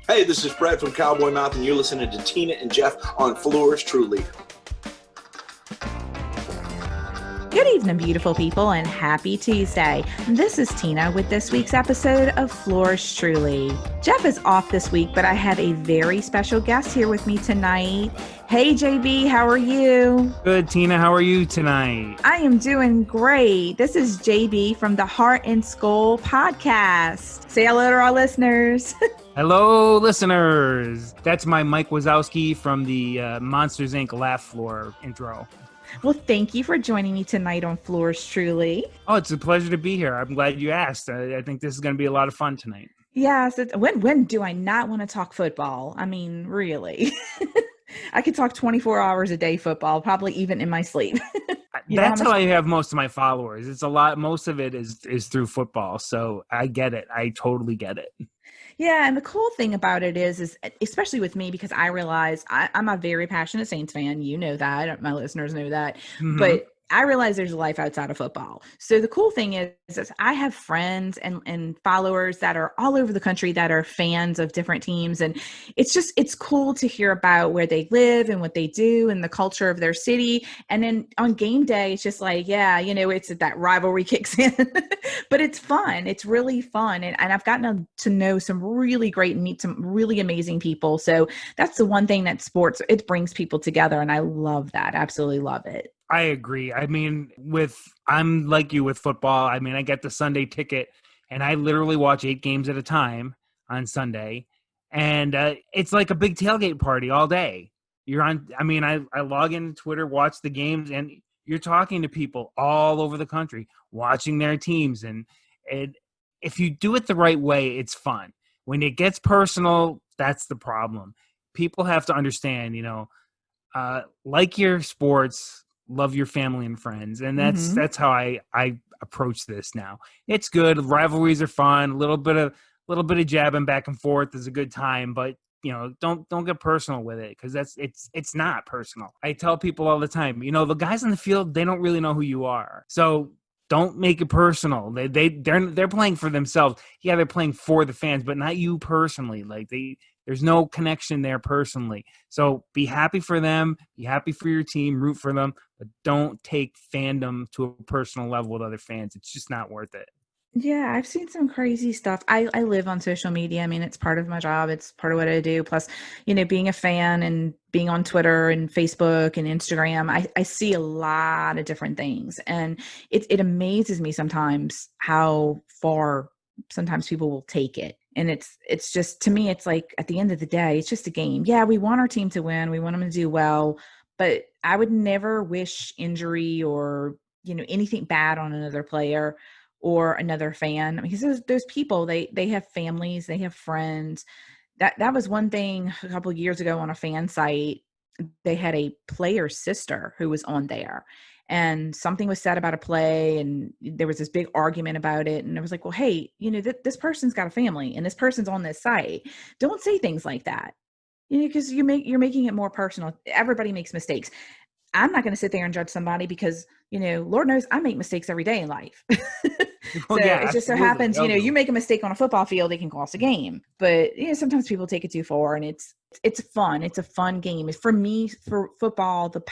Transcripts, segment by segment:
Hey, this is Brad from Cowboy Mouth, and you're listening to Tina and Jeff on Fleurs Truly. Good evening, beautiful people, and happy Tuesday. This is Tina with this week's episode of Fleurs Truly. Jeff is off this week, but I have a very special guest here with me tonight. Hey, JB, how are you? Good, Tina. How are you tonight? I am doing great. This is JB from the Heart and Skull podcast. Say hello to our listeners. Hello, listeners. That's my Mike Wazowski from the Monsters, Inc. Laugh Floor intro. Well, thank you for joining me tonight on Fleurs Truly. Oh, it's a pleasure to be here. I'm glad you asked. I think this is going to be a lot of fun tonight. Yes. When do I not want to talk football? I mean, really. I could talk 24 hours a day football, probably even in my sleep. That's how I have most of my followers. It's a lot. Most of it is through football. So I get it. I totally get it. Yeah, and the cool thing about it is especially with me, because I realize I'm a very passionate Saints fan. You know that. My listeners know that. Mm-hmm. But I realize there's a life outside of football. So the cool thing is I have friends and followers that are all over the country that are fans of different teams. And it's cool to hear about where they live and what they do and the culture of their city. And then on game day, it's just like, yeah, it's that rivalry kicks in, but it's fun. It's really fun. And I've gotten to know some really great and meet some really amazing people. So that's the one thing that sports, it brings people together. And I love that. Absolutely love it. I agree. I mean, I'm like you with football. I mean, I get the Sunday ticket and I literally watch 8 games at a time on Sunday. And it's like a big tailgate party all day. I log into Twitter, watch the games, and you're talking to people all over the country, watching their teams. And if you do it the right way, it's fun. When it gets personal, that's the problem. People have to understand, like your sports, love your family and friends. And that's how I approach this now. It's good. Rivalries are fun. A little bit of jabbing back and forth is a good time, but don't get personal with it, because it's not personal. I tell people all the time, the guys on the field, they don't really know who you are. So don't make it personal. They're playing for themselves. Yeah, they're playing for the fans, but not you personally. Like there's no connection there personally. So be happy for them, be happy for your team, root for them, but don't take fandom to a personal level with other fans. It's just not worth it. Yeah, I've seen some crazy stuff. I live on social media. I mean, it's part of my job. It's part of what I do. Plus, being a fan and being on Twitter and Facebook and Instagram, I see a lot of different things. And it amazes me sometimes how far sometimes people will take it. And it's just, to me, it's like at the end of the day, it's just a game. Yeah, we want our team to win. We want them to do well. But I would never wish injury or, anything bad on another player or another fan, because those people, they have families, they have friends. That was one thing a couple of years ago on a fan site. They had a player's sister who was on there, and something was said about a play, and there was this big argument about it. And I was like, well, hey, this person's got a family and this person's on this site. Don't say things like that, because you're making it more personal. Everybody makes mistakes. I'm not going to sit there and judge somebody because, Lord knows I make mistakes every day in life. So yeah, it just so happens, you make a mistake on a football field, it can cost a game. But sometimes people take it too far, and it's fun. It's a fun game. For me, for football, the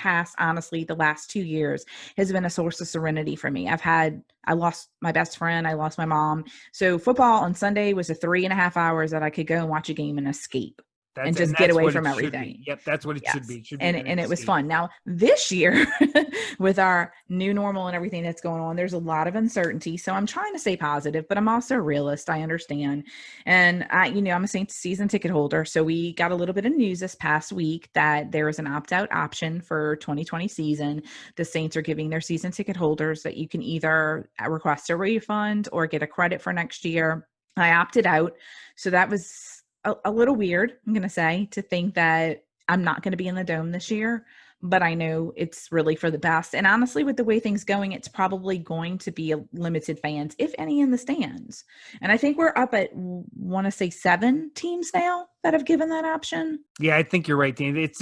last 2 years has been a source of serenity for me. I lost my best friend. I lost my mom. So football on Sunday was 3.5 hours that I could go and watch a game and escape. And just get away from everything. Yep, that's what it should be. And it was fun. Now, this year, with our new normal and everything that's going on, there's a lot of uncertainty. So I'm trying to stay positive, but I'm also a realist. I understand. And I'm a Saints season ticket holder. So we got a little bit of news this past week that there is an opt-out option for 2020 season. The Saints are giving their season ticket holders that you can either request a refund or get a credit for next year. I opted out. So that was a little weird, I'm going to say, to think that I'm not going to be in the Dome this year, but I know it's really for the best. And honestly, with the way things going, it's probably going to be a limited fans, if any, in the stands. And I think we're up at, want to say 7 teams now that have given that option. Yeah, I think you're right, Dan. It's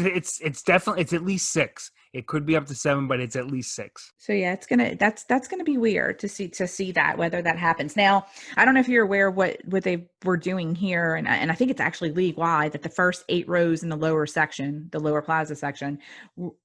definitely, it's at least 6. It could be up to 7, but it's at least 6. So yeah, that's gonna be weird to see that, whether that happens. Now, I don't know if you're aware what they were doing here, and I think it's actually league wide that the first 8 rows in the lower section, the lower plaza section,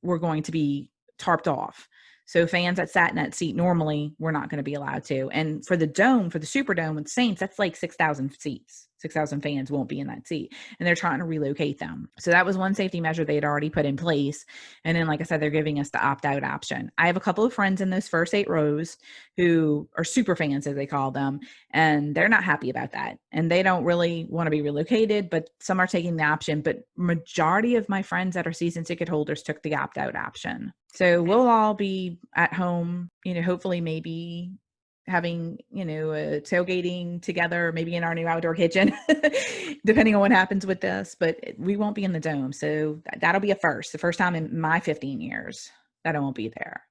were going to be tarped off. So fans that sat in that seat normally were not going to be allowed to. And for the dome, for the Superdome with Saints, that's like 6,000 seats. 6,000 fans won't be in that seat, and they're trying to relocate them. So that was one safety measure they had already put in place. And then, like I said, they're giving us the opt-out option. I have a couple of friends in those first 8 rows who are super fans, as they call them, and they're not happy about that. And they don't really want to be relocated, but some are taking the option. But majority of my friends that are season ticket holders took the opt-out option. So we'll all be at home, hopefully maybe having, tailgating together, maybe in our new outdoor kitchen, depending on what happens with this, but we won't be in the dome. So that'll be the first time in my 15 years that I won't be there.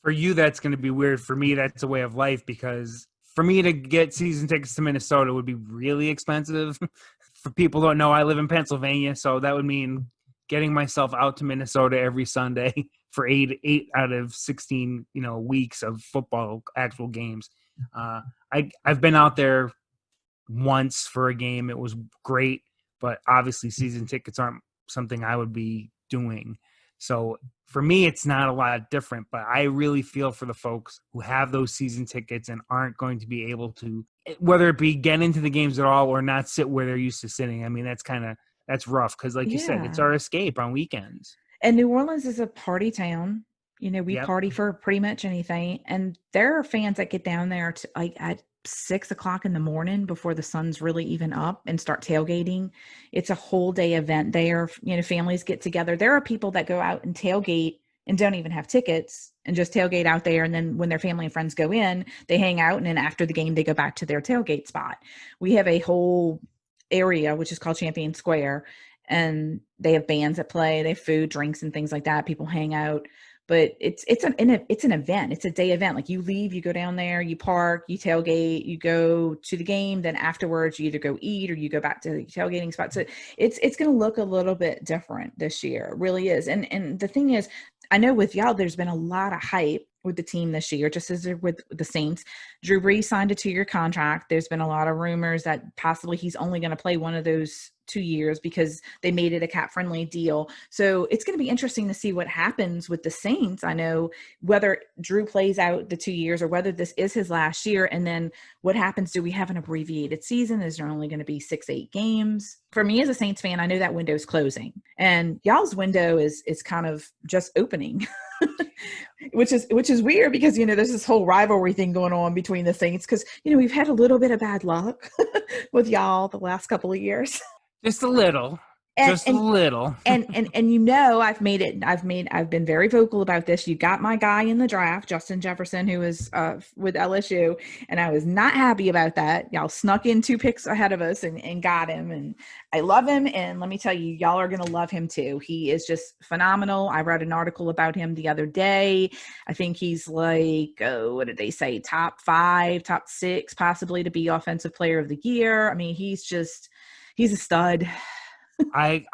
For you, that's going to be weird. For me, that's a way of life, because for me to get season tickets to Minnesota would be really expensive. For people who don't know, I live in Pennsylvania, so that would mean getting myself out to Minnesota every Sunday for 8 out of 16, weeks of football, actual games. I've been out there once for a game. It was great, but obviously season tickets aren't something I would be doing. So for me, it's not a lot different, but I really feel for the folks who have those season tickets and aren't going to be able to, whether it be get into the games at all or not sit where they're used to sitting. I mean, that's rough, because like you said, it's our escape on weekends. And New Orleans is a party town. We Yep. party for pretty much anything. And there are fans that get down there to like at 6:00 in the morning before the sun's really even up and start tailgating. It's a whole day event there. Families get together. There are people that go out and tailgate and don't even have tickets and just tailgate out there. And then when their family and friends go in, they hang out. And then after the game, they go back to their tailgate spot. We have a whole area, which is called Champion Square, and they have bands that play, they have food, drinks, and things like that. People hang out. But it's an event. It's a day event. Like you leave, you go down there, you park, you tailgate, you go to the game. Then afterwards, you either go eat or you go back to the tailgating spot. So it's going to look a little bit different this year. It really is. And the thing is, I know with y'all, there's been a lot of hype with the team this year, just as there with the Saints. Drew Brees signed a 2-year contract. There's been a lot of rumors that possibly he's only going to play one of those 2 years because they made it a cap-friendly deal. So it's going to be interesting to see what happens with the Saints. I know whether Drew plays out the 2 years or whether this is his last year. And then what happens? Do we have an abbreviated season? Is there only going to be 6-8 games? For me as a Saints fan, I know that window is closing. And y'all's window is kind of just opening. which is weird because there's this whole rivalry thing going on between the Saints because we've had a little bit of bad luck with y'all the last couple of years. Just a little. A little. and I've been very vocal about this. You got my guy in the draft, Justin Jefferson, who is with LSU, and I was not happy about that. Y'all snuck in 2 picks ahead of us and got him, and I love him, and let me tell you, y'all are going to love him too. He is just phenomenal. I read an article about him the other day. I think he's like, what did they say? Top 5, top 6, possibly to be offensive player of the year. I mean, he's a stud. I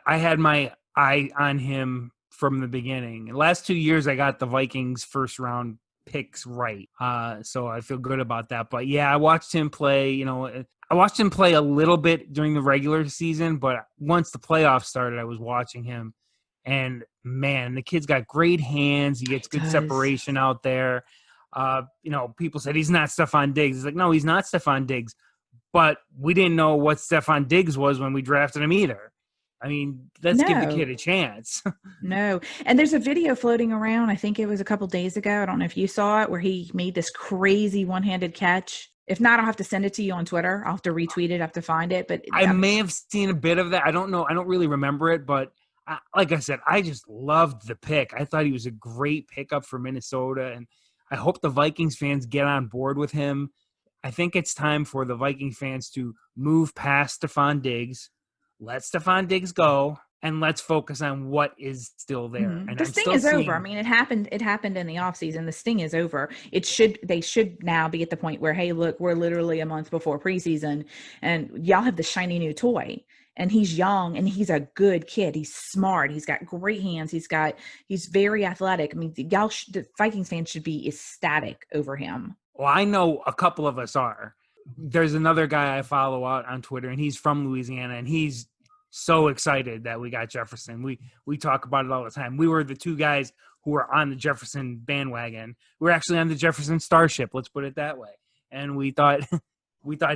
had my eye on him from the beginning. The last 2 years, I got the Vikings first round picks right. So I feel good about that. But yeah, I watched him play, I watched him play a little bit during the regular season, but once the playoffs started, I was watching him. And man, the kid's got great hands. He gets good separation out there. People said he's not Stephon Diggs. It's like, no, he's not Stephon Diggs. But we didn't know what Stephon Diggs was when we drafted him either. I mean, let's give the kid a chance. No. And there's a video floating around. I think it was a couple days ago. I don't know if you saw it, where he made this crazy one-handed catch. If not, I'll have to send it to you on Twitter. I'll have to retweet it. I have to find it. But I may have seen a bit of that. I don't know. I don't really remember it. But like I said, I just loved the pick. I thought he was a great pickup for Minnesota. And I hope the Vikings fans get on board with him. I think it's time for the Viking fans to move past Stephon Diggs, let Stephon Diggs go, and let's focus on what is still there. Mm-hmm. And the sting is over. I mean, it happened in the offseason. The sting is over. They should now be at the point where, hey, look, we're literally a month before preseason, and y'all have the shiny new toy. and he's young and he's a good kid. He's smart. He's got great hands. He's very athletic. I mean, the Vikings fans should be ecstatic over him. Well, I know a couple of us are. There's another guy I follow out on Twitter, and he's from Louisiana, and he's so excited that we got Jefferson. We talk about it all the time. We were the two guys who were on the Jefferson bandwagon. We were actually on the Jefferson Starship, let's put it that way. And we thought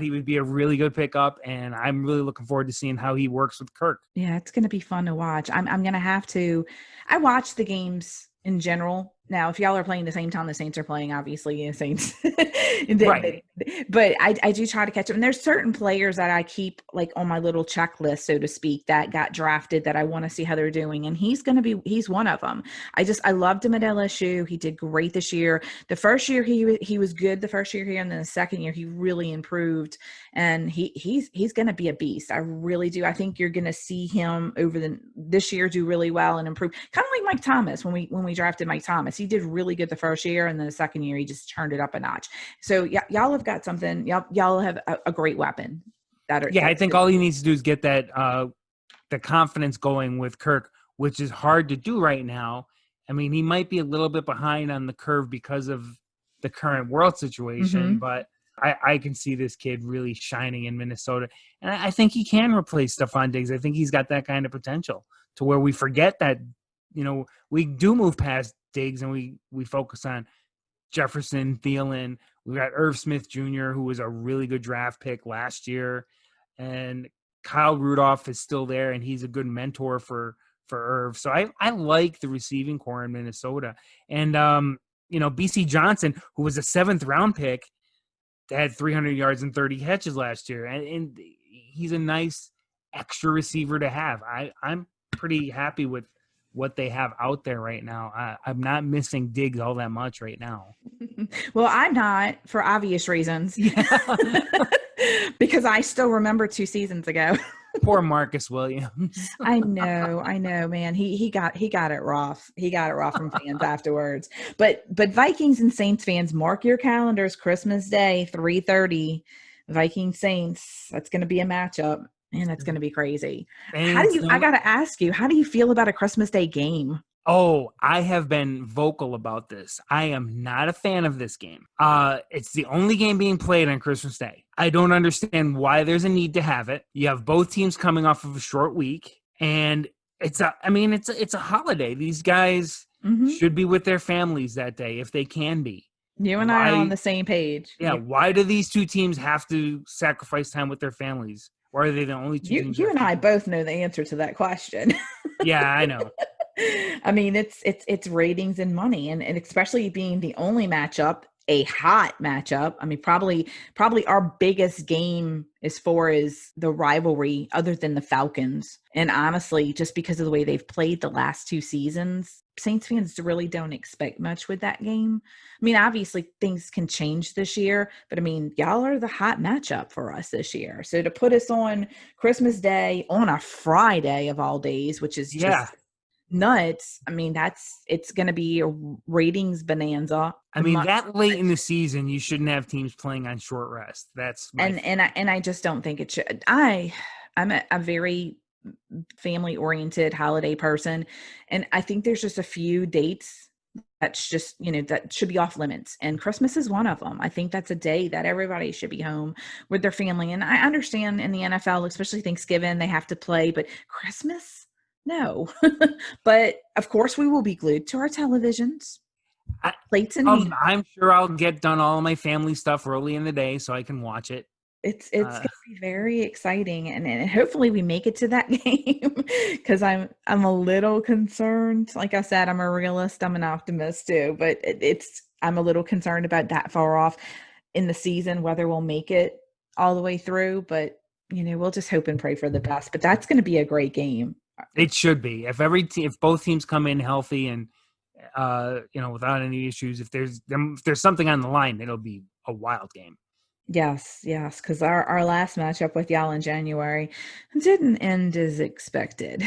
he would be a really good pickup, and I'm really looking forward to seeing how he works with Kirk. Yeah, it's going to be fun to watch. I'm going to have to – I watch the games in general. Now, if y'all are playing the same time the Saints are playing, obviously, the Saints. Right. But I do try to catch up. And there's certain players that I keep like on my little checklist, so to speak, that got drafted that I want to see how they're doing. And he's one of them. I loved him at LSU. He did great this year. The first year he was good the first year here. And then the second year he really improved. And he's going to be a beast. I really do. I think you're going to see him this year do really well and improve. Kind of like Mike Thomas when we drafted Mike Thomas. He did really good the first year, and then the second year he just turned it up a notch. So y'all have got something. Y'all have a great weapon. I think all he needs to do is get that the confidence going with Kirk, which is hard to do right now. I mean, he might be a little bit behind on the curve because of the current world situation, but I can see this kid really shining in Minnesota. And I think he can replace Stephon Diggs. I think he's got that kind of potential to where we forget that, we do move past Diggs and we focus on Jefferson, Thielen. We got Irv Smith Jr., who was a really good draft pick last year. And Kyle Rudolph is still there, and he's a good mentor for Irv. So I like the receiving core in Minnesota. And, BC Johnson, who was a 7th-round pick, had 300 yards and 30 catches last year. And he's a nice extra receiver to have. I'm pretty happy with what they have out there right now. I'm not missing Diggs all that much right now. Well, I'm not, for obvious reasons. Yeah. Because I still remember 2 seasons ago. Poor Marcus Williams. I know, man. He got it rough. He got it rough from fans afterwards. But Vikings and Saints fans, mark your calendars. Christmas Day, 3:30, Vikings Saints. That's going to be a matchup. Man, that's going to be crazy. I got to ask you, how do you feel about a Christmas Day game? Oh, I have been vocal about this. I am not a fan of this game. It's the only game being played on Christmas Day. I don't understand why there's a need to have it. You have both teams coming off of a short week, and it's a holiday. These guys should be with their families that day if they can be. You and I are on the same page. Yeah. Why do these two teams have to sacrifice time with their families? Why are they the only two teams? You and I both know the answer to that question. Yeah, I know. I mean, it's ratings and money, and especially being the only matchup, a hot matchup. I mean, probably our biggest game as far as the rivalry, other than the Falcons. And honestly, just because of the way they've played the last 2 seasons, Saints fans really don't expect much with that game. I mean, obviously things can change this year, but I mean, y'all are the hot matchup for us this year. So to put us on Christmas Day on a Friday of all days, which is just nuts. I mean, it's going to be a ratings bonanza. I mean, that late in the season, you shouldn't have teams playing on short rest. That's and I just don't think it should. I'm a very family oriented holiday person, and I think there's just a few dates that's just that should be off limits, and Christmas is one of them. I think that's a day that everybody should be home with their family. And I understand in the NFL, especially Thanksgiving, they have to play, but Christmas, no. But of course we will be glued to our televisions, plates and I'm sure I'll get done all of my family stuff early in the day so I can watch it. It's going to be very exciting, and hopefully we make it to that game, because I'm a little concerned. Like I said, I'm a realist. I'm an optimist too, but I'm a little concerned about that far off in the season, whether we'll make it all the way through. But we'll just hope and pray for the best. But that's going to be a great game. It should be. If both teams come in healthy and without any issues, if there's something on the line, it'll be a wild game. Yes, because our last matchup with y'all in January didn't end as expected.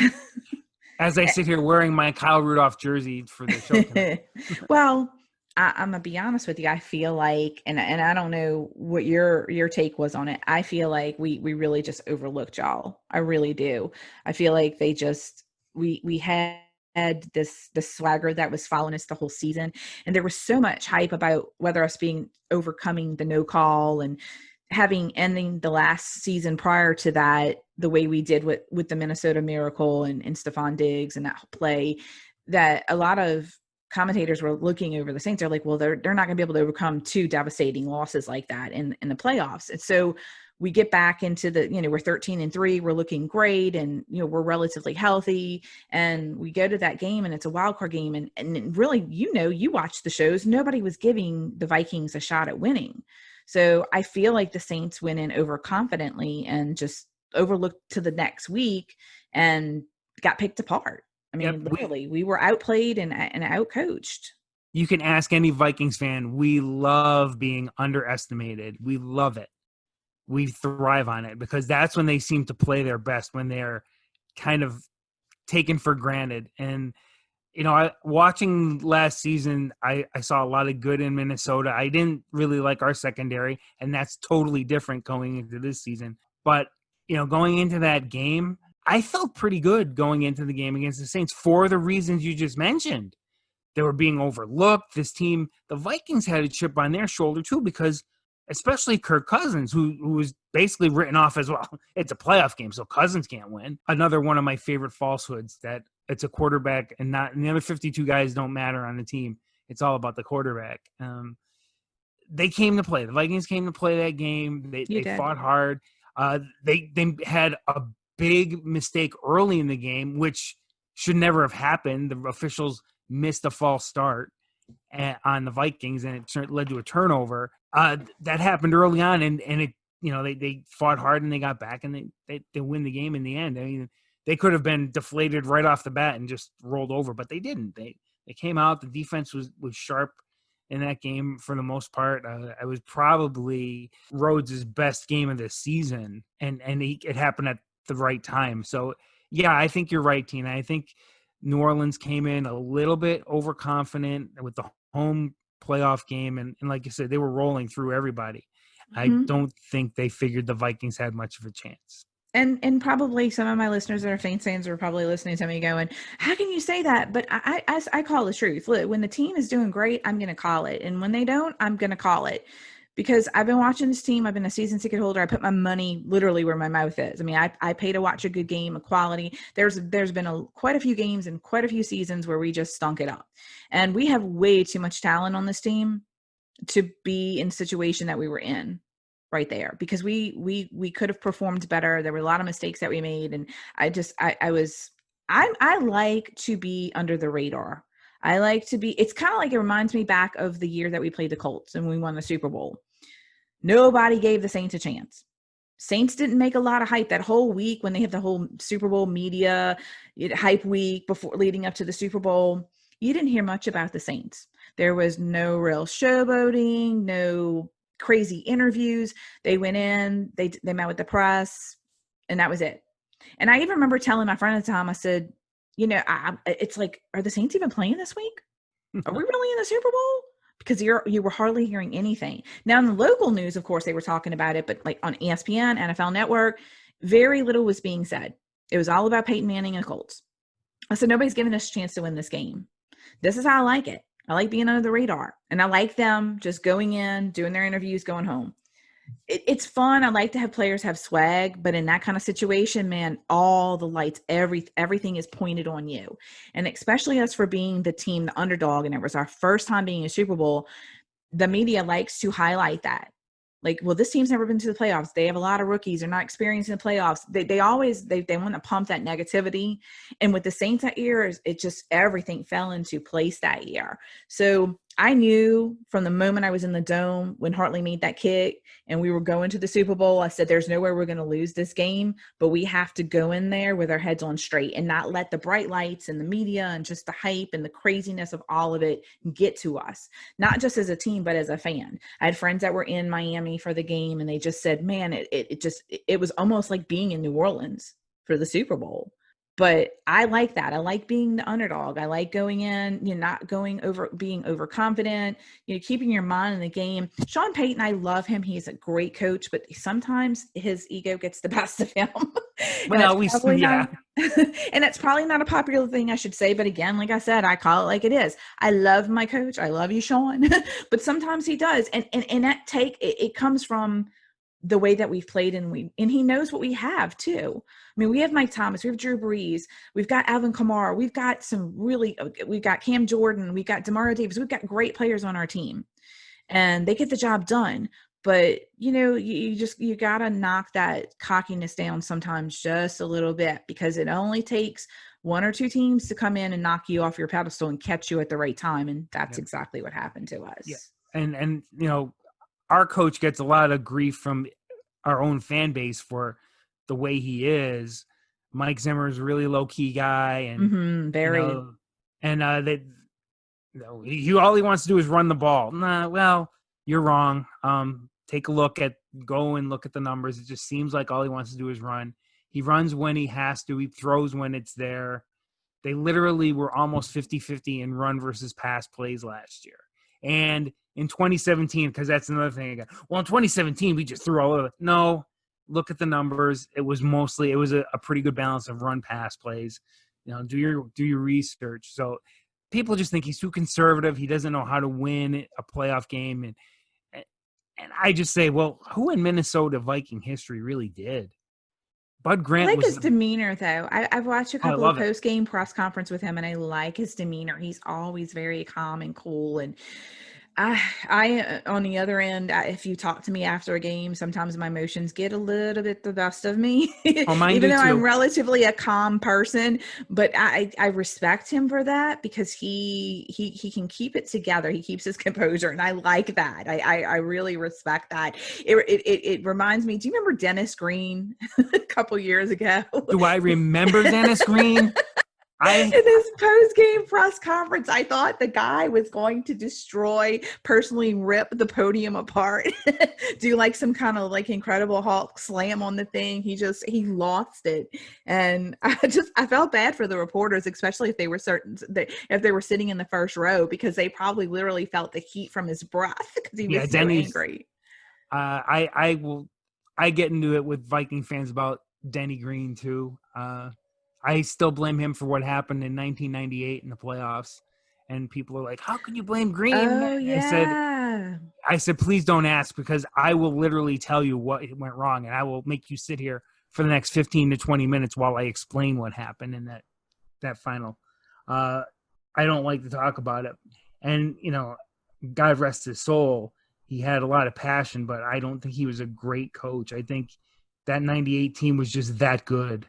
As I sit here wearing my Kyle Rudolph jersey for the show tonight. Well, I'm gonna be honest with you. I feel like, and I don't know what your take was on it. I feel like we really just overlooked y'all. I really do. I feel like they just we had this swagger that was following us the whole season, and there was so much hype about whether us being overcoming the no call and having ending the last season prior to that the way we did with the Minnesota Miracle and Stephon Diggs and that play, that a lot of commentators were looking over the Saints. They're like, well, they're not going to be able to overcome two devastating losses like that in the playoffs. And so we get back into the, we're 13-3, we're looking great, and we're relatively healthy, and we go to that game and it's a wild card game, and really, you watch the shows, nobody was giving the Vikings a shot at winning. So I feel like the Saints went in overconfidently and just overlooked to the next week and got picked apart. I mean, literally, we were outplayed and outcoached. You can ask any Vikings fan. We love being underestimated. We love it. We thrive on it because that's when they seem to play their best, when they're kind of taken for granted. And, watching last season, I saw a lot of good in Minnesota. I didn't really like our secondary, and that's totally different going into this season. But, going into that game, I felt pretty good going into the game against the Saints for the reasons you just mentioned. They were being overlooked. This team, the Vikings, had a chip on their shoulder too, because especially Kirk Cousins, who was basically written off as, well, it's a playoff game, so Cousins can't win. Another one of my favorite falsehoods, that it's a quarterback and the other 52 guys don't matter on the team. It's all about the quarterback. They came to play. The Vikings came to play that game. They fought hard. They had a big mistake early in the game, which should never have happened. The officials missed a false start on the Vikings, and it led to a turnover. That happened early on, and it, they fought hard and they got back, and they win the game in the end. I mean, they could have been deflated right off the bat and just rolled over, but they didn't. They came out. The defense was sharp in that game for the most part. It was probably Rhodes' best game of the season, and it happened at the right time. So, yeah, I think you're right, Tina. I think New Orleans came in a little bit overconfident with the home playoff game, and like you said, they were rolling through everybody. Mm-hmm. I don't think they figured the Vikings had much of a chance. And probably some of my listeners that are Saints fans are probably listening to me going, how can you say that? But I call the truth. Look, when the team is doing great, I'm going to call it. And when they don't, I'm going to call it. Because I've been watching this team. I've been a season ticket holder. I put my money literally where my mouth is. I mean, I pay to watch a good game, a quality. There's been quite a few games and quite a few seasons where we just stunk it up. And we have way too much talent on this team to be in the situation that we were in right there, because we could have performed better. There were a lot of mistakes that we made. And I like to be under the radar. I like to be, it's kind of like, it reminds me back of the year that we played the Colts and we won the Super Bowl. Nobody gave the Saints a chance. Saints didn't make a lot of hype that whole week when they have the whole Super Bowl media hype week before leading up to the Super Bowl. You didn't hear much about the Saints. There was no real showboating, no crazy interviews. They went in, they met with the press, and that was it. And I even remember telling my friend at the time, I said, it's like, are the Saints even playing this week? Are we really in the Super Bowl? Because you were hardly hearing anything. Now in the local news, of course, they were talking about it, but like on ESPN, NFL Network, very little was being said. It was all about Peyton Manning and the Colts. I said, nobody's giving us a chance to win this game. This is how I like it. I like being under the radar, and I like them just going in, doing their interviews, going home. It's fun. I like to have players have swag, but in that kind of situation, man, all the lights, everything is pointed on you. And especially us for being the team, the underdog, and it was our first time being a Super Bowl, the media likes to highlight that. Like, well, this team's never been to the playoffs. They have a lot of rookies. They're not experiencing the playoffs. They always want to pump that negativity. And with the Saints that year, it just, everything fell into place that year. So I knew from the moment I was in the dome when Hartley made that kick and we were going to the Super Bowl, I said, there's no way we're going to lose this game, but we have to go in there with our heads on straight and not let the bright lights and the media and just the hype and the craziness of all of it get to us, not just as a team, but as a fan. I had friends that were in Miami for the game, and they just said, man, it was almost like being in New Orleans for the Super Bowl. But I like that. I like being the underdog. I like going in, not being overconfident, keeping your mind in the game. Sean Payton, I love him. He's a great coach, but sometimes his ego gets the best of him. And that's Well, probably yeah. not, and that's probably not a popular thing I should say. But again, like I said, I call it like it is. I love my coach. I love you, Sean. But sometimes he does. And that it comes from the way that we've played, and he knows what we have too. I mean, we have Mike Thomas, we have Drew Brees, we've got Alvin Kamara, we've got we've got Cam Jordan, we've got Demario Davis, we've got great players on our team, and they get the job done. But you gotta knock that cockiness down sometimes just a little bit, because it only takes one or two teams to come in and knock you off your pedestal and catch you at the right time, and that's exactly what happened to us. Yeah, and our coach gets a lot of grief from our own fan base for the way he is. Mike Zimmer is a really low key guy, and very. All he wants to do is run the ball. Nah, well, you're wrong. Look at the numbers. It just seems like all he wants to do is run. He runs when he has to. He throws when it's there. They literally were almost 50-50 in run versus pass plays last year. And in 2017, because that's another thing again. Well, in 2017, we just threw all over. No, look at the numbers. It was a pretty good balance of run pass plays. Do your research. So people just think he's too conservative. He doesn't know how to win a playoff game. And I just say, well, who in Minnesota Viking history really did? Bud Grant I like his demeanor, though. I've watched a couple of post-game press conference with him, and I like his demeanor. He's always very calm and cool. And I on the other end, if you talk to me after a game, sometimes my emotions get a little bit the best of me, even though I'm relatively a calm person. But I respect him for that, because he can keep it together. He keeps his composure, and I like that. I really respect that. It reminds me. Do you remember Dennis Green a couple years ago? Do I remember Dennis Green? In his post-game press conference, I thought the guy was going to personally rip the podium apart, do like some kind of like Incredible Hulk slam on the thing. He lost it. And I felt bad for the reporters, especially if they were sitting in the first row, because they probably literally felt the heat from his breath, because he was so angry. I get into it with Viking fans about Denny Green too. I still blame him for what happened in 1998 in the playoffs. And people are like, how can you blame Green? Oh, yeah. I said, please don't ask, because I will literally tell you what went wrong, and I will make you sit here for the next 15 to 20 minutes while I explain what happened in that final. I don't like to talk about it. And, God rest his soul, he had a lot of passion, but I don't think he was a great coach. I think that 98 team was just that good.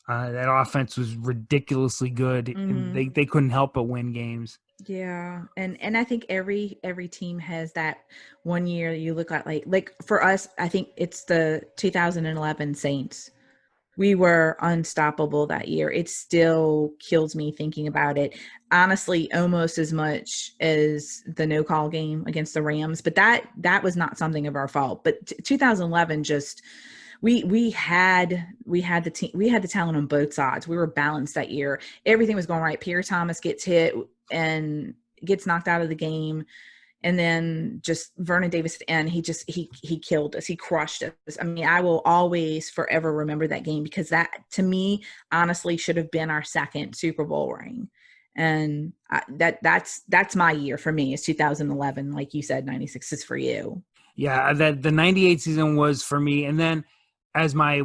That offense was ridiculously good. Mm-hmm. And they couldn't help but win games. Yeah. And I think every team has that one year you look at, like for us, I think it's the 2011 Saints. We were unstoppable that year. It still kills me thinking about it. Honestly, almost as much as the no call game against the Rams, but that was not something of our fault. But 2011 just, we had the team, we had the talent on both sides. We were balanced that year. Everything was going right. Pierre Thomas gets hit and gets knocked out of the game. And then just Vernon Davis at the end, he killed us. He crushed us. I mean, I will always forever remember that game, because that, to me, honestly should have been our second Super Bowl ring. And that's my year for me, is 2011. Like you said, 96 is for you. Yeah, the 98 season was for me. And then as my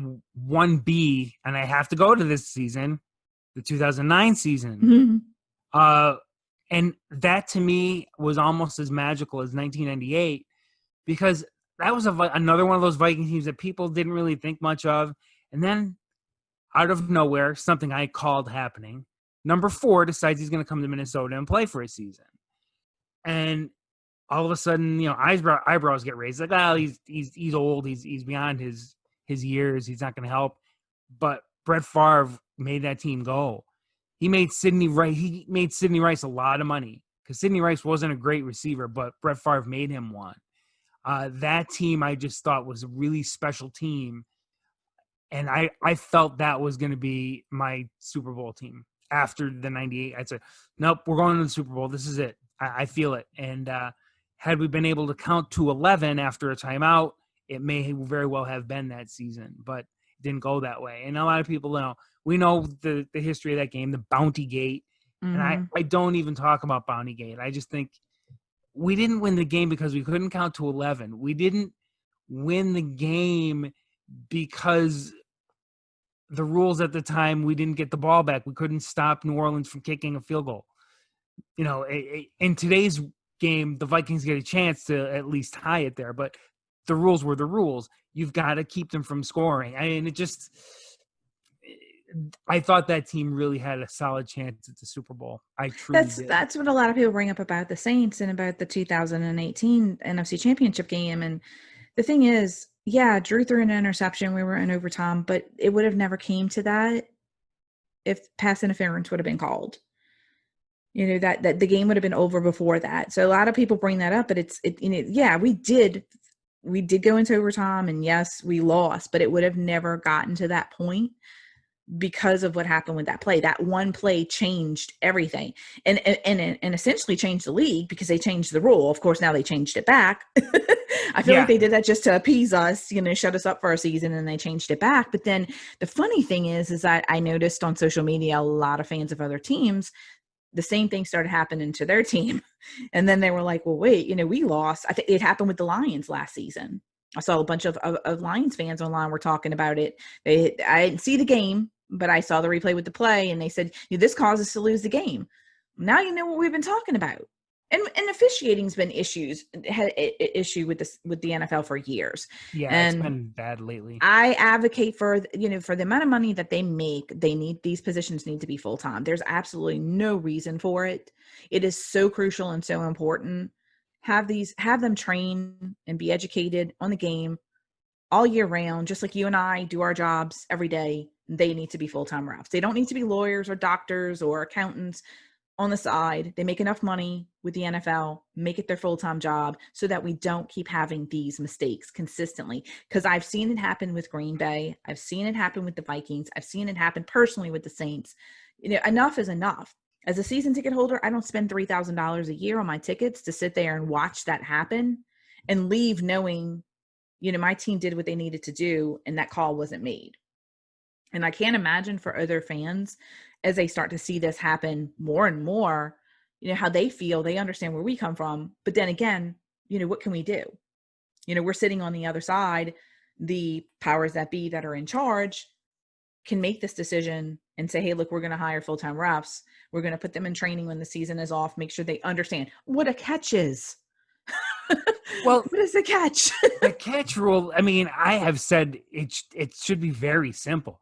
1B, and I have to go to this season, the 2009 season. Mm-hmm. And that to me was almost as magical as 1998, because that was another one of those Viking teams that people didn't really think much of. And then out of nowhere, something I called happening. Number 4 decides he's going to come to Minnesota and play for a season. And all of a sudden, eyebrows get raised. Like, oh, he's old. He's beyond his years. He's not going to help. But Brett Favre made that team go. He made Sidney Rice a lot of money, because Sidney Rice wasn't a great receiver, but Brett Favre made him one. That team I just thought was a really special team. And I felt that was going to be my Super Bowl team after the 98. I said, nope, we're going to the Super Bowl. This is it. I feel it. And had we been able to count to 11 after a timeout, it may very well have been that season, but it didn't go that way. And a lot of people know, we know the history of that game, the Bounty Gate. And I don't even talk about Bounty Gate. I just think we didn't win the game because we couldn't count to 11. We didn't win the game because the rules at the time, we didn't get the ball back. We couldn't stop New Orleans from kicking a field goal. You know, in today's game, the Vikings get a chance to at least tie it there, but the rules were the rules. You've got to keep them from scoring. I mean, I thought that team really had a solid chance at the Super Bowl. I truly did. That's what a lot of people bring up about the Saints and about the 2018 NFC Championship game. And the thing is, yeah, Drew threw an interception. We were in overtime, but it would have never came to that if pass interference would have been called. You know, that the game would have been over before that. So a lot of people bring that up, but yeah, we did go into overtime, and yes, we lost, but it would have never gotten to that point because of what happened with that play. That one play changed everything and essentially changed the league because they changed the rule. Of course, now they changed it back. I feel like they did that just to appease us, you know, shut us up for a season, and they changed it back. But then the funny thing is that I noticed on social media, a lot of fans of other teams, the same thing started happening to their team. And then they were like, well, wait, you know, we lost. I think it happened with the Lions last season. I saw a bunch of Lions fans online were talking about it. I didn't see the game, but I saw the replay with the play, and they said, this caused us to lose the game. Now you know what we've been talking about. And officiating's been had an issue with the NFL for years. Yeah, and it's been bad lately. I advocate for the amount of money that they make. These positions need to be full time. There's absolutely no reason for it. It is so crucial and so important. Have them train and be educated on the game all year round, just like you and I do our jobs every day. They need to be full-time refs. They don't need to be lawyers or doctors or accountants on the side. They make enough money with the NFL, make it their full-time job so that we don't keep having these mistakes consistently. Because I've seen it happen with Green Bay. I've seen it happen with the Vikings. I've seen it happen personally with the Saints. You know, enough is enough. As a season ticket holder, I don't spend $3,000 a year on my tickets to sit there and watch that happen and leave knowing, you know, my team did what they needed to do and that call wasn't made. And I can't imagine for other fans, as they start to see this happen more and more, you know, how they feel. They understand where we come from. But then again, you know, what can we do? You know, we're sitting on the other side. The powers that be that are in charge can make this decision and say, hey, look, we're going to hire full-time refs. We're going to put them in training when the season is off, make sure they understand what a catch is. Well, what is the catch? The catch rule, I mean, I have said it should be very simple.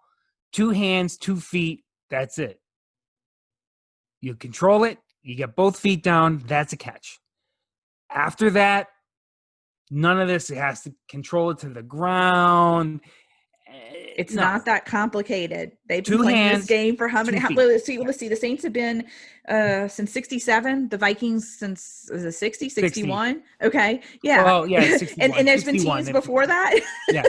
2 hands, 2 feet, that's it. You control it, you get both feet down, that's a catch. After that, none of this. It has to control it to the ground. It's not that complicated. They've been 2 playing hands, this game for how many? Let's see. The Saints have been since '67. The Vikings since 60, 61. Okay, yeah. Well, yeah, 61, and there's been teams before that. Yeah,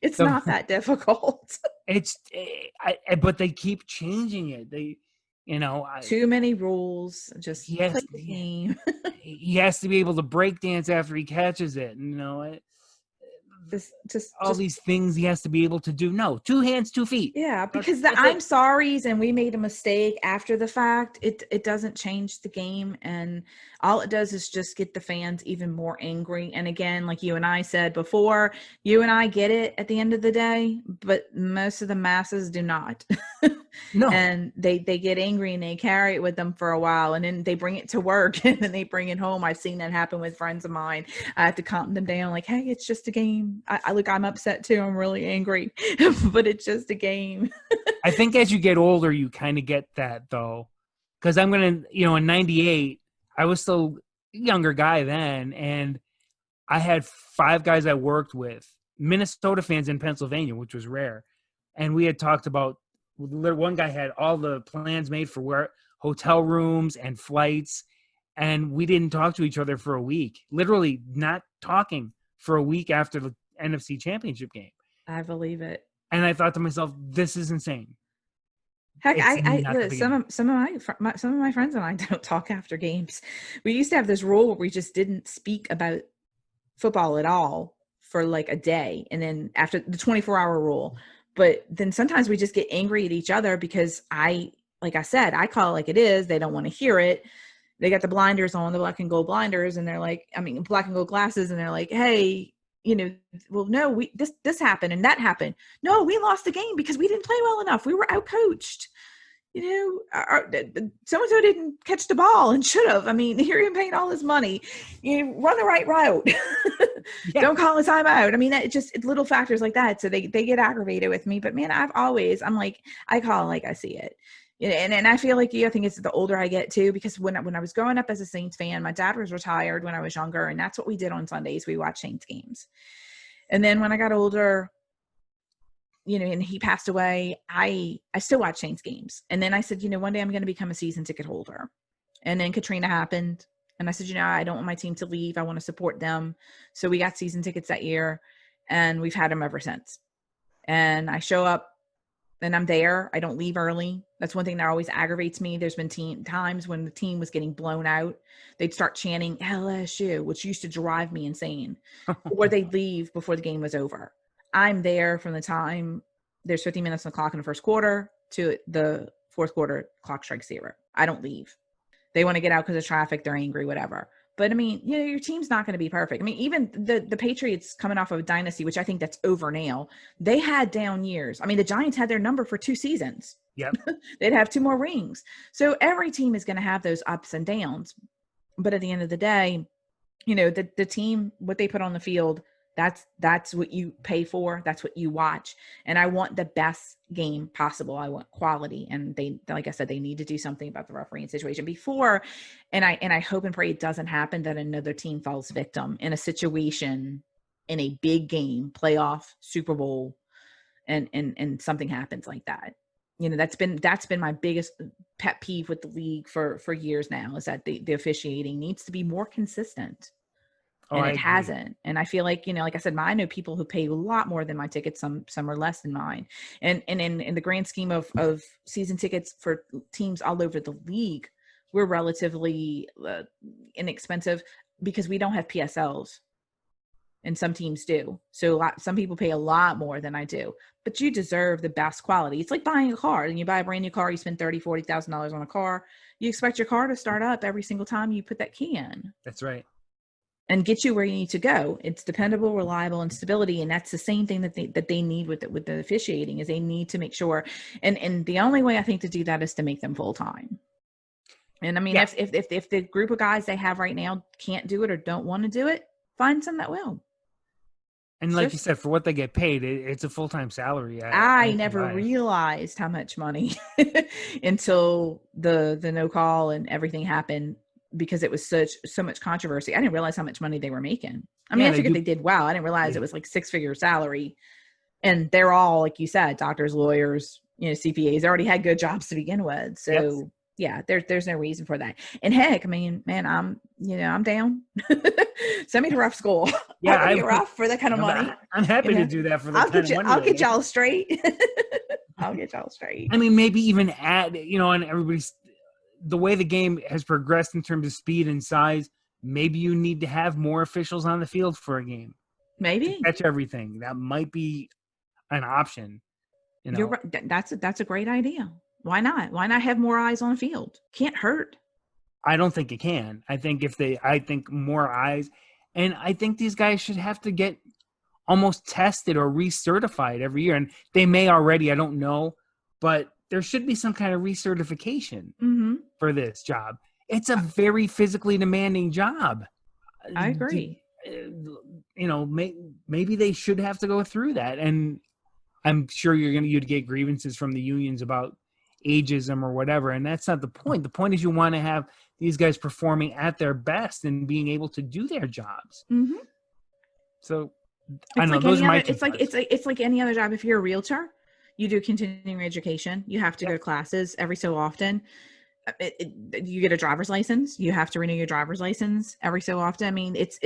it's not that difficult. But they keep changing it. They, you know, too many rules. Just play the game. He has to be able to break dance after he catches it. You know, these things he has to be able to do. No, 2 hands, 2 feet. Yeah, because the I'm sorry's and we made a mistake after the fact, it doesn't change the game, and all it does is just get the fans even more angry. And again, like you and I said before, you and I get it at the end of the day, but most of the masses do not. No. And they get angry and they carry it with them for a while, and then they bring it to work and then they bring it home. I've seen that happen with friends of mine. I have to calm them down, like, hey, it's just a game. I'm upset too. I'm really angry, but it's just a game. I think as you get older, you kind of get that though. Because I'm going to, in 98, I was still a younger guy then. And I had 5 guys I worked with, Minnesota fans in Pennsylvania, which was rare. And we had talked about, one guy had all the plans made for where hotel rooms and flights. And we didn't talk to each other for a week, literally not talking for a week after the NFC Championship game. I believe it. And I thought to myself, this is insane. Heck, It's not the beginning. some of my friends and I don't talk after games. We used to have this rule where we just didn't speak about football at all for like a day, and then after the 24-hour rule. But then sometimes we just get angry at each other because like I said, I call it like it is. They don't want to hear it. They got the blinders on, the black and gold blinders, and they're like, black and gold glasses, and they're like, hey, well, no, this happened and that happened. No, we lost the game because we didn't play well enough. We were outcoached. So-and-so didn't catch the ball and should have. Here you're paying all this money. Run the right route. Yeah. Don't call a timeout. It's just little factors like that. So they get aggravated with me. But man, I call it like I see it. And I feel like I think it's the older I get too, because when I was growing up as a Saints fan, my dad was retired when I was younger, and that's what we did on Sundays. We watched Saints games. And then when I got older, and he passed away, I still watch Saints games. And then I said, one day I'm going to become a season ticket holder. And then Katrina happened. And I said, I don't want my team to leave. I want to support them. So we got season tickets that year, and we've had them ever since. And I show up and I'm there. I don't leave early. That's one thing that always aggravates me. There's been times when the team was getting blown out, they'd start chanting LSU, which used to drive me insane, or they'd leave before the game was over. I'm there from the time there's 50 minutes on the clock in the first quarter to the fourth quarter, clock strikes 0. I don't leave. They want to get out because of traffic. They're angry, whatever. But your team's not going to be perfect. Even the Patriots coming off of a dynasty, which I think that's over now, they had down years. The Giants had their number for 2 seasons. Yep. They'd have 2 more rings. So every team is going to have those ups and downs. But at the end of the day, the team, what they put on the field, that's what you pay for. That's what you watch. And I want the best game possible. I want quality. And they, like I said, they need to do something about the refereeing situation before. And I hope and pray it doesn't happen that another team falls victim in a situation in a big game, playoff, Super Bowl, and something happens like that. That's been my biggest pet peeve with the league for years now, is that the officiating needs to be more consistent. And it hasn't. And I feel like, like I said, I know people who pay a lot more than my tickets. Some are less than mine. And in the grand scheme of season tickets for teams all over the league, we're relatively inexpensive because we don't have PSLs. And some teams do. So some people pay a lot more than I do. But you deserve the best quality. It's like buying a car. And you buy a brand new car, you spend $30,000, $40,000 on a car. You expect your car to start up every single time you put that key in. That's right. And get you where you need to go. It's dependable, reliable, and stability. And that's the same thing that they need with the officiating, is they need to make sure. And the only way I think to do that is to make them full time. And if the group of guys they have right now can't do it or don't want to do it, find some that will. And like you said, for what they get paid, it's a full-time salary. I never realized how much money until the no call and everything happened, because it was so much controversy. I didn't realize how much money they were making. I figured they did well. I didn't realize it was like 6-figure salary. And they're all, like you said, doctors, lawyers, CPAs. They already had good jobs to begin with. So yeah, there's no reason for that. And heck, man, I'm down. Send me to rough school. Yeah, I'd be rough for that kind of money. I'm happy to do that for the kind of money. I'll get y'all straight. I'll get y'all straight. Maybe even add, and everybody's, the way the game has progressed in terms of speed and size, maybe you need to have more officials on the field for a game. Maybe. To catch everything. That might be an option. You're right. That's a great idea. Why not? Why not have more eyes on the field? Can't hurt. I don't think it can. I think more eyes, and I think these guys should have to get almost tested or recertified every year. And they may already, I don't know, but there should be some kind of recertification for this job. It's a very physically demanding job. I agree. Maybe they should have to go through that. And I'm sure you'd get grievances from the unions about ageism or whatever. And that's not the point. The point is you want to have these guys performing at their best and being able to do their jobs. Mm-hmm. So I know those are my two parts. It's like any other job. If you're a realtor, you do continuing education. You have to go to classes every so often. you get a driver's license. You have to renew your driver's license every so often. I mean, it's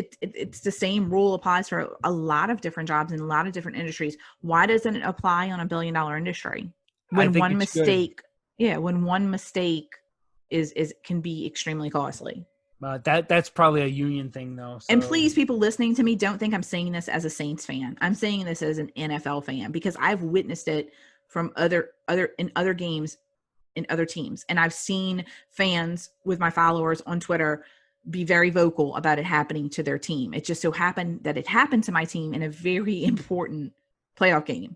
the same rule applies for a lot of different jobs in a lot of different industries. Why doesn't it apply on a $1 billion industry? I When think one it's good. mistake, when one mistake is can be extremely costly. That's probably a union thing, though. So. And please, people listening to me, don't think I'm saying this as a Saints fan. I'm saying this as an NFL fan because I've witnessed it from other games in other teams. And I've seen fans with my followers on Twitter be very vocal about it happening to their team. It just so happened that it happened to my team in a very important playoff game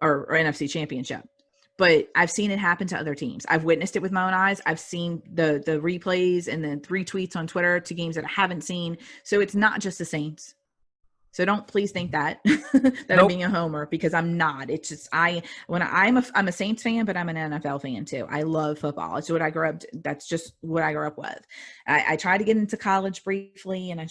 or NFC championship. But I've seen it happen to other teams. I've witnessed it with my own eyes. I've seen the replays and the retweets on Twitter to games that I haven't seen. So it's not just the Saints. So don't please think that I'm being a homer, because I'm not. It's just I'm a Saints fan, but I'm an NFL fan too. I love football. It's what I grew up. That's just what I grew up with. I tried to get into college briefly, and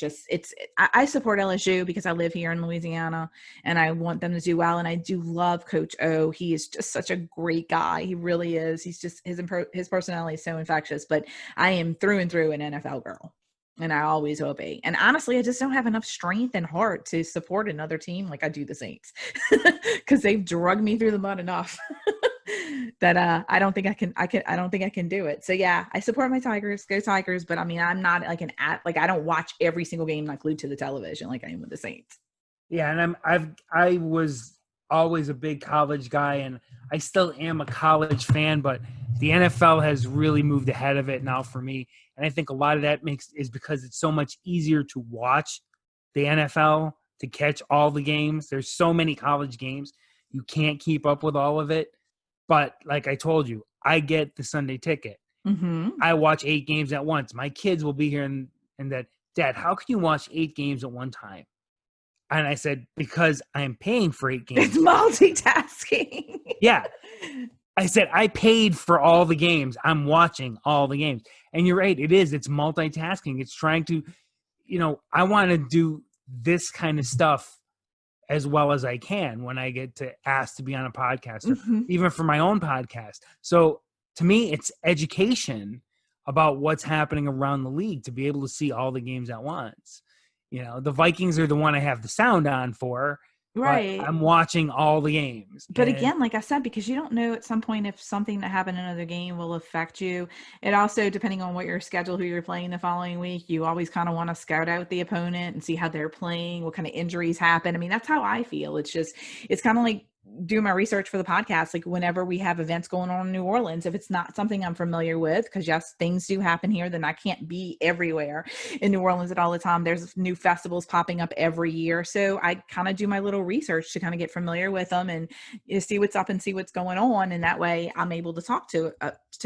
I support LSU because I live here in Louisiana and I want them to do well. And I do love Coach O. He is just such a great guy. He really is. He's just his personality is so infectious. But I am through and through an NFL girl. And I always will be. And honestly, I just don't have enough strength and heart to support another team like I do the Saints, because they've drugged me through the mud enough that I don't think I can do it. So yeah, I support my Tigers. Go Tigers! But I mean, I'm not like I don't watch every single game like glued to the television like I am with the Saints. Yeah, and I was always a big college guy, and I still am a college fan, but the NFL has really moved ahead of it now for me. And I think a lot of that is because it's so much easier to watch the NFL, to catch all the games. There's so many college games. You can't keep up with all of it. But like I told you, I get the Sunday ticket. Mm-hmm. I watch 8 games at once. My kids will be here and that, Dad, how can you watch 8 games at one time? And I said, because I'm paying for 8 games. It's multitasking. Yeah. I said, I paid for all the games. I'm watching all the games. And you're right. It is. It's multitasking. It's trying to, I want to do this kind of stuff as well as I can when I get to ask to be on a podcast, or even for my own podcast. So to me, it's education about what's happening around the league to be able to see all the games at once. The Vikings are the one I have the sound on for. Right. But I'm watching all the games. But again, like I said, because you don't know at some point if something that happened in another game will affect you. It also, depending on what your schedule, who you're playing the following week, you always kind of want to scout out the opponent and see how they're playing, what kind of injuries happen. I mean, that's how I feel. It's kind of like doing my research for the podcast. Like whenever we have events going on in New Orleans, if it's not something I'm familiar with, because yes, things do happen here, then I can't be everywhere in New Orleans at all the time. There's new festivals popping up every year. So I kind of do my little research to kind of get familiar with them and see what's up and see what's going on. And that way I'm able to talk to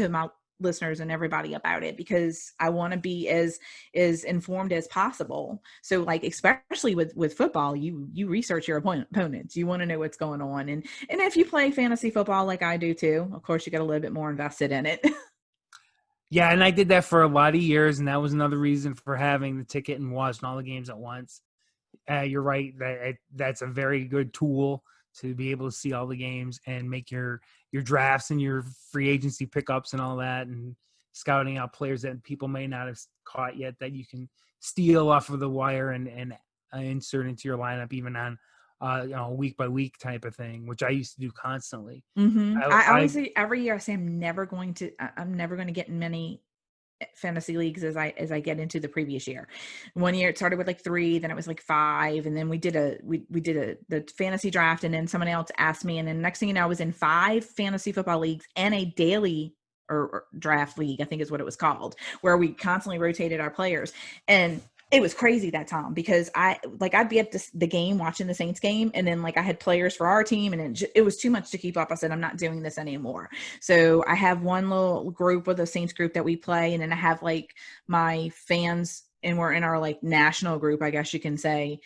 my listeners and everybody about it, because I want to be as informed as possible. So like, especially with football, you research your opponents. You want to know what's going on. And if you play fantasy football like I do too, of course you get a little bit more invested in it. Yeah. And I did that for a lot of years. And that was another reason for having the ticket and watching all the games at once. You're right. That's a very good tool to be able to see all the games and make your drafts and your free agency pickups and all that, and scouting out players that people may not have caught yet that you can steal off of the wire and insert into your lineup, even on a week by week type of thing, which I used to do constantly. Mm-hmm. I honestly, every year I say I'm never going to get in many fantasy leagues as I get into the previous year. One year it started with like 3, then it was like 5, and then we did the fantasy draft, and then someone else asked me, and then next thing you know I was in 5 fantasy football leagues and a daily or draft league, I think is what it was called, where we constantly rotated our players. And it was crazy that time, because I'd be at the game watching the Saints game, and then like I had players for our team, and it was too much to keep up. I said, I'm not doing this anymore. So I have one little group with a Saints group that we play, and then I have like my fans, and we're in our like national group, I guess you can say,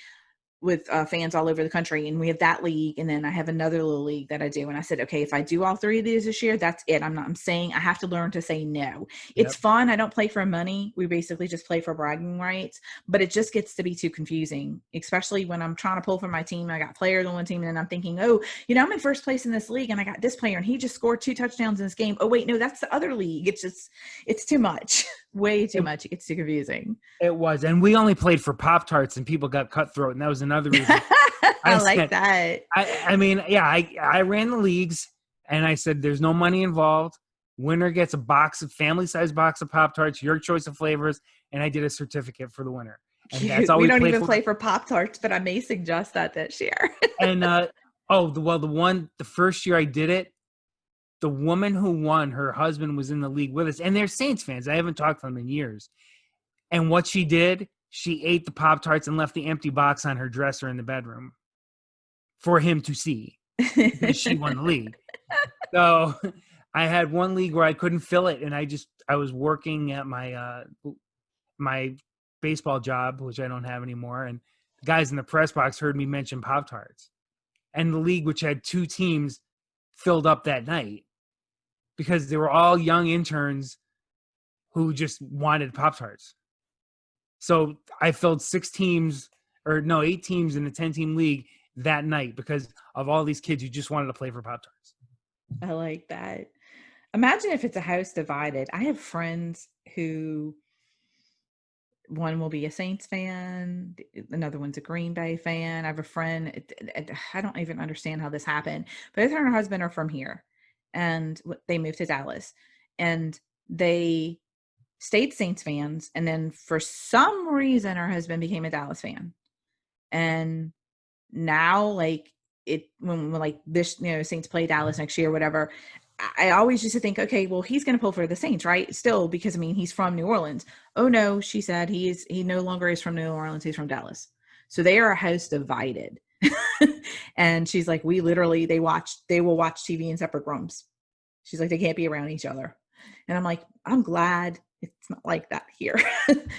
with fans all over the country, and we have that league, and then I have another little league that I do. And I said, okay, if I do all three of these this year, that's it. I'm saying I have to learn to say no. It's fun. I don't play for money. We basically just play for bragging rights, but it just gets to be too confusing, especially when I'm trying to pull for my team. I got players on one team, and then I'm thinking, oh, I'm in first place in this league, and I got this player, and he just scored 2 touchdowns in this game. Oh wait, no, that's the other league. It's too much, way too much. It gets too confusing. It was, and we only played for Pop-Tarts, and people got cutthroat, and that was another reason. I like that. I ran the leagues, and I said, there's no money involved. Winner gets a family-sized box of Pop-Tarts, your choice of flavors, and I did a certificate for the winner. And that's all we don't even play for Pop-Tarts, but I may suggest that this year. And the first year I did it, the woman who won, her husband was in the league with us, and they're Saints fans. I haven't talked to them in years. And what she did, she ate the Pop-Tarts and left the empty box on her dresser in the bedroom for him to see, because she won the league. So I had one league where I couldn't fill it, and I was working at my my baseball job, which I don't have anymore, and the guys in the press box heard me mention Pop-Tarts. And the league, which had 2 teams, filled up that night because they were all young interns who just wanted Pop-Tarts. So I filled 8 teams in a 10-team league that night because of all these kids who just wanted to play for Pop-Tarts. I like that. Imagine if it's a house divided. I have friends who one will be a Saints fan, another one's a Green Bay fan. I have a friend, I don't even understand how this happened, but her and her husband are from here, and they moved to Dallas, and they stayed Saints fans, and then for some reason her husband became a Dallas fan, and now when this Saints play Dallas next year or whatever, I always used to think, okay, well, he's going to pull for the Saints, right? Still, because he's from New Orleans. Oh no, she said he no longer is from New Orleans. He's from Dallas. So they are a house divided. And she's like, they will watch TV in separate rooms. She's like, they can't be around each other. And I'm like, I'm glad it's not like that here.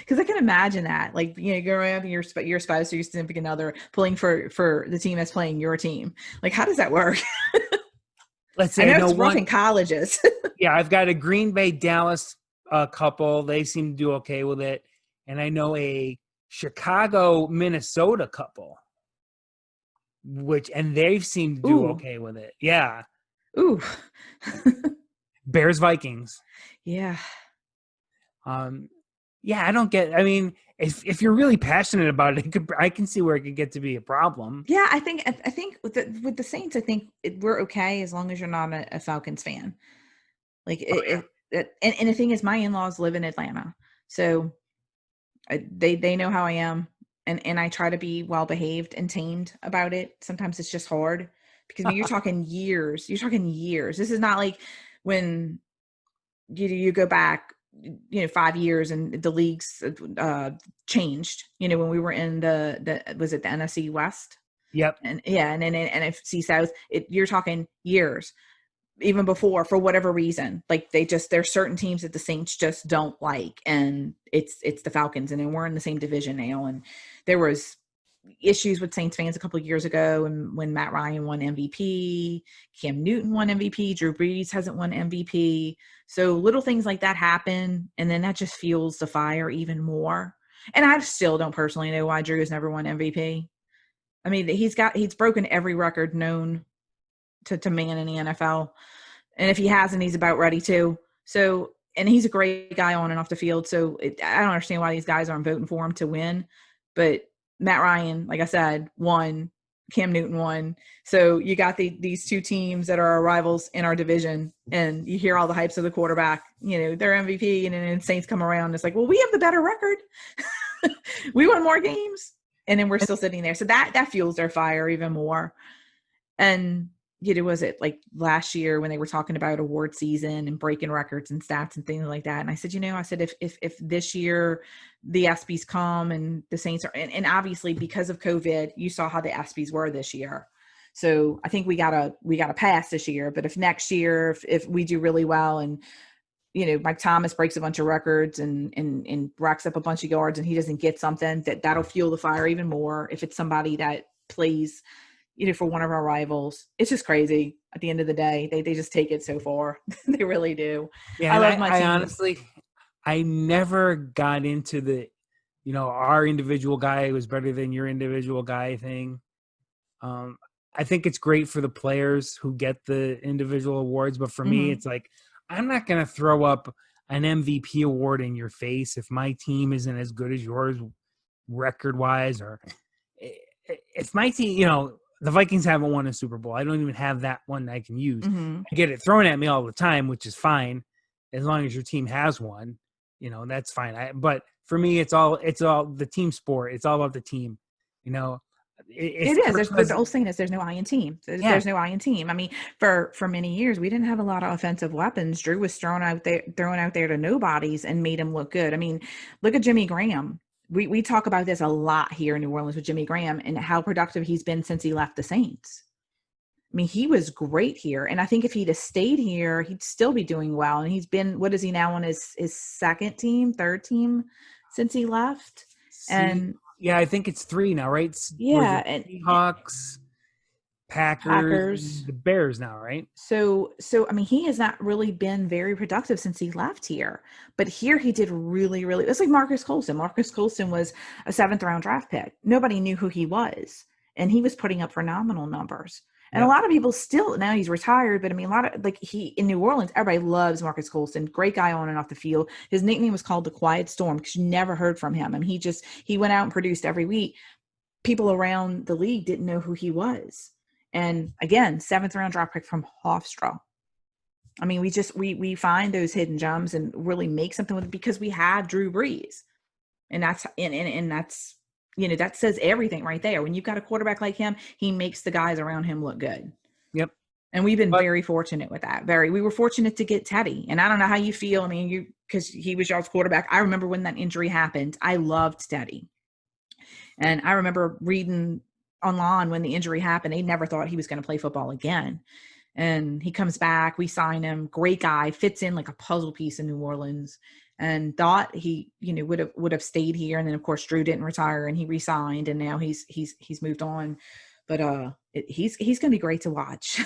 Cause I can imagine that, growing up, your spouse or your significant other pulling for the team that's playing your team. Like, how does that work? Let's say I know it's rough in colleges. Yeah, I've got a Green Bay Dallas couple. They seem to do okay with it. And I know a Chicago Minnesota couple, and they seem to do okay with it. Yeah. Ooh. Bears Vikings. Yeah. I don't get. I mean, if you're really passionate about it, I can see where it could get to be a problem. Yeah, I think with the Saints, I think we're okay as long as you're not a Falcons fan. And the thing is, my in-laws live in Atlanta, so they know how I am, and I try to be well behaved and tamed about it. Sometimes it's just hard because you're talking years. You're talking years. This is not like when you go back 5 years and the leagues changed, when we were in was it the NFC West? Yep. And then in NFC South, you're talking years, even before, for whatever reason. Like there's certain teams that the Saints just don't like, and it's the Falcons, and then we're in the same division now. And there was issues with Saints fans a couple of years ago, and when Matt Ryan won MVP, Cam Newton won MVP, Drew Brees hasn't won MVP. So little things like that happen, and then that just fuels the fire even more. And I still don't personally know why Drew has never won MVP. I mean, he's broken every record known to man in the NFL, and if he hasn't, he's about ready to. So, and he's a great guy on and off the field. So I don't understand why these guys aren't voting for him to win, but Matt Ryan, like I said, won. Cam Newton won. So you got these 2 teams that are our rivals in our division, and you hear all the hypes of the quarterback, their MVP, and then Saints come around. And it's like, well, we have the better record. We won more games, and then we're still sitting there. So that fuels their fire even more. And was it like last year when they were talking about award season and breaking records and stats and things like that? And I said, if this year the ESPYs come and the Saints are, and obviously because of COVID, you saw how the ESPYs were this year. So I think we gotta pass this year. But if next year, if we do really well and Mike Thomas breaks a bunch of records and racks up a bunch of yards and he doesn't get something, that'll fuel the fire even more. If it's somebody that plays, for one of our rivals, it's just crazy. At the end of the day, they just take it so far. They really do. Yeah, I love my team. I honestly, I never got into the, our individual guy was better than your individual guy thing. I think it's great for the players who get the individual awards, but for me, it's like, I'm not going to throw up an MVP award in your face if my team isn't as good as yours record-wise, or if my team, the Vikings haven't won a Super Bowl. I don't even have that one I can use. I get it thrown at me all the time, which is fine as long as your team has one. That's fine. But for me, it's all the team sport. It's all about the team. It is. The old saying is there's no I in team. There's no I in team. I mean, for many years, we didn't have a lot of offensive weapons. Drew was thrown out there to nobodies and made him look good. I mean, look at Jimmy Graham. We talk about this a lot here in New Orleans with Jimmy Graham and how productive he's been since he left the Saints. I mean, he was great here. And I think if he'd have stayed here, he'd still be doing well. And he's been, what is he now on his third team since he left? And yeah, I think it's 3 now, right? Yeah. And Seahawks, Packers, the Bears now, right? So, I mean, he has not really been very productive since he left here, but here he did really, really, it's like Marcus Colston. Marcus Colston was a 7th round draft pick. Nobody knew who he was, and he was putting up phenomenal numbers. And a lot of people still, now he's retired, but I mean, a lot of, in New Orleans, everybody loves Marcus Colston. Great guy on and off the field. His nickname was called the Quiet Storm because you never heard from him. I mean, he went out and produced every week. People around the league didn't know who he was. And again, 7th round draft pick from Hofstra. I mean, we find those hidden gems and really make something with it because we have Drew Brees. And that's, that says everything right there. When you've got a quarterback like him, he makes the guys around him look good. Yep. And we've been very fortunate with that. We were fortunate to get Teddy. And I don't know how you feel. I mean, because he was y'all's quarterback. I remember when that injury happened, I loved Teddy. And I remember reading online when the injury happened, they never thought he was going to play football again. And he comes back, we sign him, great guy, fits in like a puzzle piece in New Orleans, and thought he, would have stayed here. And then of course Drew didn't retire and he re-signed, and now he's moved on. But he's going to be great to watch.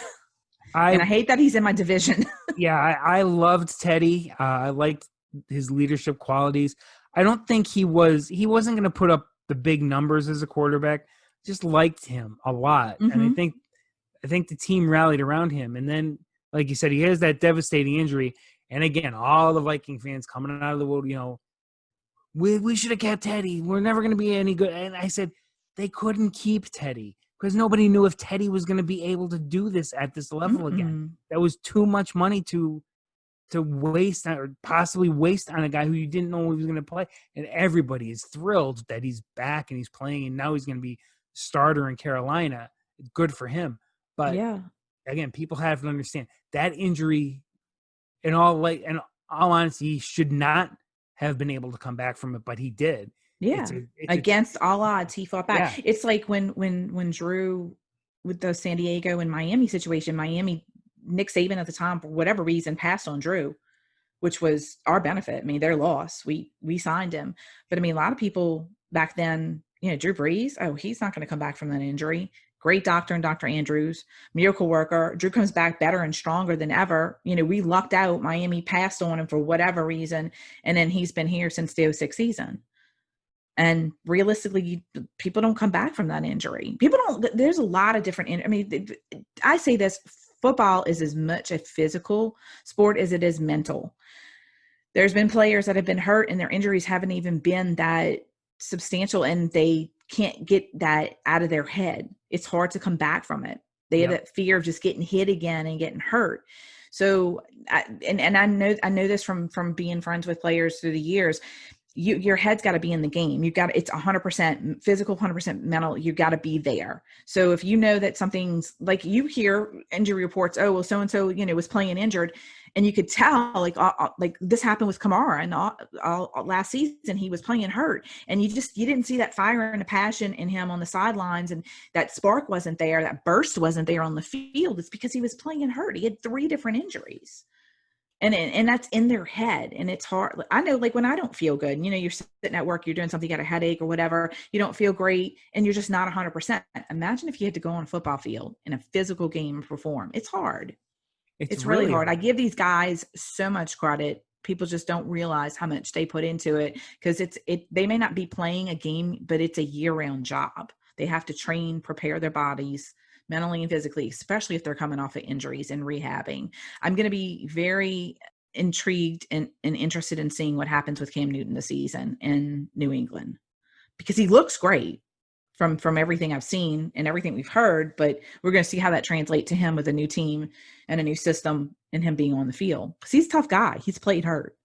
And I hate that he's in my division. Yeah, I loved Teddy. I liked his leadership qualities. I don't think he wasn't going to put up the big numbers as a quarterback. Just liked him a lot. And I think the team rallied around him. And then, like you said, he has that devastating injury. And again, all the Viking fans coming out of the wood, we should have kept Teddy. We're never going to be any good. And I said, they couldn't keep Teddy because nobody knew if Teddy was going to be able to do this at this level again. That was too much money to waste or possibly waste on a guy who you didn't know he was going to play. And everybody is thrilled that he's back and he's playing, and now he's going to be starter in Carolina. Good for him. But again, people have to understand that injury, in all honesty, he should not have been able to come back from it, but he did. Yeah. Against all odds, he fought back. Yeah. It's like when Drew, with the San Diego and Miami situation, Nick Saban at the time, for whatever reason, passed on Drew, which was our benefit. I mean, their loss. We signed him. But I mean, a lot of people back then, Drew Brees, he's not going to come back from that injury. Great doctor and Dr. Andrews, miracle worker. Drew comes back better and stronger than ever. We lucked out. Miami passed on him for whatever reason. And then he's been here since the 2006 season. And realistically, people don't come back from that injury. There's a lot of different, I say this, football is as much a physical sport as it is mental. There's been players that have been hurt and their injuries haven't even been that substantial, and they can't get that out of their head. It's hard to come back from it. They have that fear of just getting hit again and getting hurt. So, I know this from being friends with players through the years. Your head's got to be in the game. It's 100% physical, 100% mental. You got to be there. So if you know that something's, like, you hear injury reports, so-and-so, was playing injured, and you could tell like this happened with Kamara, and all last season he was playing hurt, and you didn't see that fire and the passion in him on the sidelines, and that spark wasn't there. That burst wasn't there on the field. It's because he was playing hurt. He had 3 different injuries. And that's in their head, and it's hard. I know, like when I don't feel good, you're sitting at work, you're doing something, you got a headache or whatever, you don't feel great, and you're just not 100%. Imagine if you had to go on a football field in a physical game and perform. It's hard. It's really hard. I give these guys so much credit. People just don't realize how much they put into it, because they may not be playing a game, but it's a year-round job. They have to train, prepare their bodies mentally and physically, especially if they're coming off of injuries and rehabbing. I'm going to be very intrigued and interested in seeing what happens with Cam Newton this season in New England, because he looks great from everything I've seen and everything we've heard, but we're going to see how that translates to him with a new team and a new system and him being on the field. Because he's a tough guy. He's played hurt.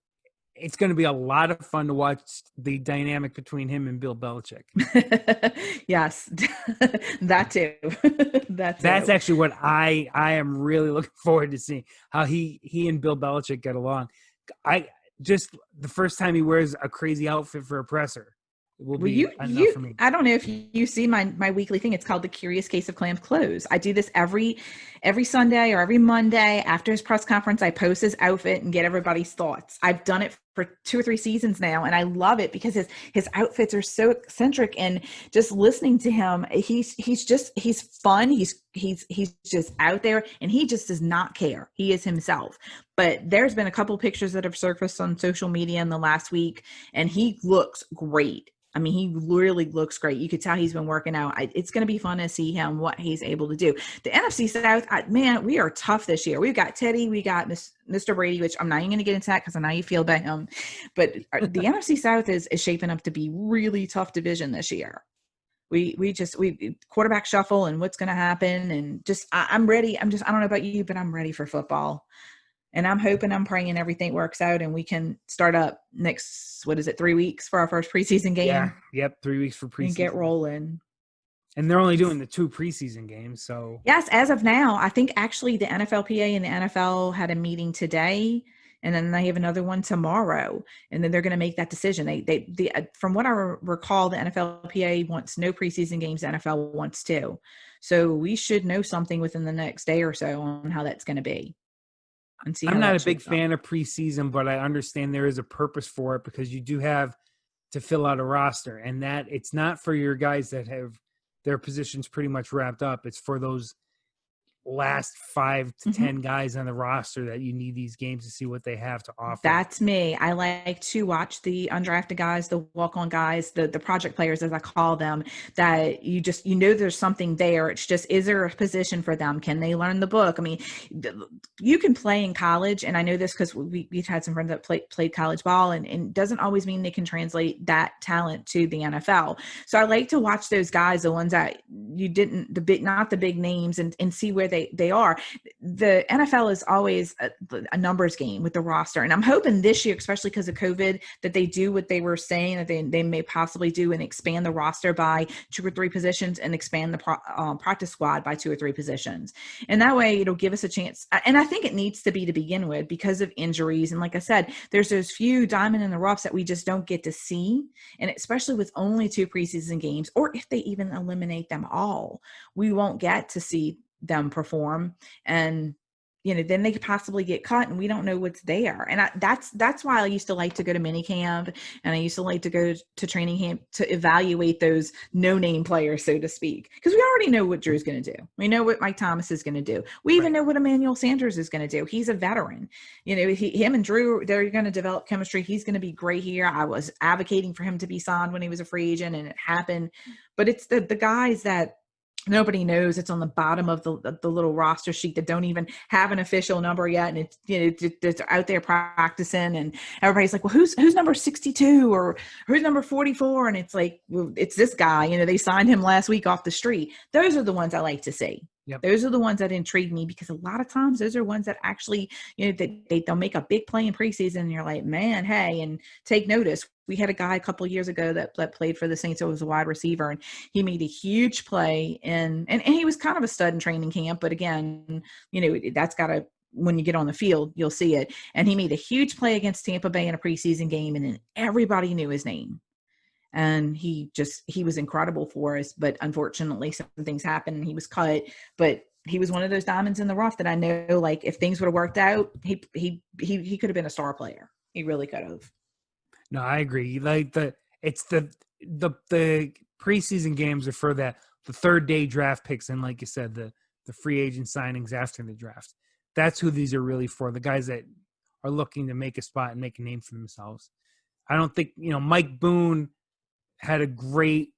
It's going to be a lot of fun to watch the dynamic between him and Bill Belichick. Yes, that too. That's actually what I am really looking forward to seeing, how he and Bill Belichick get along. The first time he wears a crazy outfit for a presser will be enough for me. I don't know if you see my weekly thing. It's called The Curious Case of Clam's Clothes. I do this every Sunday or every Monday after his press conference. I post his outfit and get everybody's thoughts. I've done it for 2 or 3 seasons now, and I love it because his outfits are so eccentric, and just listening to him, he's fun. He's just out there, and he just does not care. He is himself. But there's been a couple pictures that have surfaced on social media in the last week, and he looks great. I mean, he really looks great. You could tell he's been working out. It's going to be fun to see him, what he's able to do. The NFC South, man, we are tough this year. We've got Teddy, we got Mr. Brady, which I'm not even going to get into that because I know how you feel about him. But the NFC South is shaping up to be really tough division this year. We quarterback shuffle and what's going to happen, and just I'm ready. I don't know about you, but I'm ready for football. And I'm hoping, I'm praying everything works out and we can start up next, 3 weeks for our first preseason game? Yeah. Yep. 3 weeks for preseason. And get rolling. And they're only doing the 2 preseason games. So yes, as of now, I think actually the NFLPA and the NFL had a meeting today, and then they have another one tomorrow. And then they're going to make that decision. They from what I recall, the NFLPA wants no preseason games. The NFL wants 2. So we should know something within the next day or so on how that's going to be. I'm not a big fan of preseason, but I understand there is a purpose for it, because you do have to fill out a roster, and that it's not for your guys that have their positions pretty much wrapped up. It's for those last 5 to 10 guys on the roster that you need these games to see what they have to offer. That's me. I like to watch the undrafted guys, the walk-on guys, the project players, as I call them, that there's something there. It's just, is there a position for them? Can they learn the book? I mean, you can play in college, and I know this because we've had some friends that played college ball, and it doesn't always mean they can translate that talent to the NFL. So I like to watch those guys, the ones that not the big names, and see where they are. The NFL is always a numbers game with the roster. And I'm hoping this year, especially because of COVID, that they do what they were saying that they may possibly do, and expand the roster by 2 or 3 positions, and expand the practice squad by 2 or 3 positions. And that way it'll give us a chance. And I think it needs to be to begin with, because of injuries. And like I said, there's those few diamond in the roughs that we just don't get to see. And especially with only 2 preseason games, or if they even eliminate them all, we won't get to see them perform, and then they could possibly get cut, and we don't know what's there. And that's why I used to like to go to mini camp, and I used to like to go to training camp to evaluate those no-name players, so to speak, because we already know what Drew's going to do. We know what Mike Thomas is going to do. We even know what Emmanuel Sanders is going to do. He's a veteran. Him and Drew, they're going to develop chemistry. He's going to be great here. I was advocating for him to be signed when he was a free agent, and it happened. But it's the guys that nobody knows. It's on the bottom of the little roster sheet that don't even have an official number yet, and it's out there practicing, and everybody's like, well, who's number 62 or who's number 44? And it's like, well, it's this guy. They signed him last week off the street. Those are the ones I like to see. Yep. Those are the ones that intrigue me, because a lot of times those are ones that actually, they'll make a big play in preseason, and you're like, man, hey, and take notice. We had a guy a couple of years ago that played for the Saints. It was a wide receiver, and he made a huge play and he was kind of a stud in training camp. But again, that's got to, when you get on the field, you'll see it. And he made a huge play against Tampa Bay in a preseason game, and then everybody knew his name. And he was incredible for us, but unfortunately some things happened and he was cut. But he was one of those diamonds in the rough that I know, like, if things would have worked out, he could have been a star player. He really could have. No, I agree. Like the preseason games are for the third day draft picks, and like you said, the free agent signings after the draft. That's who these are really for. The guys that are looking to make a spot and make a name for themselves. I don't think, Mike Boone had a great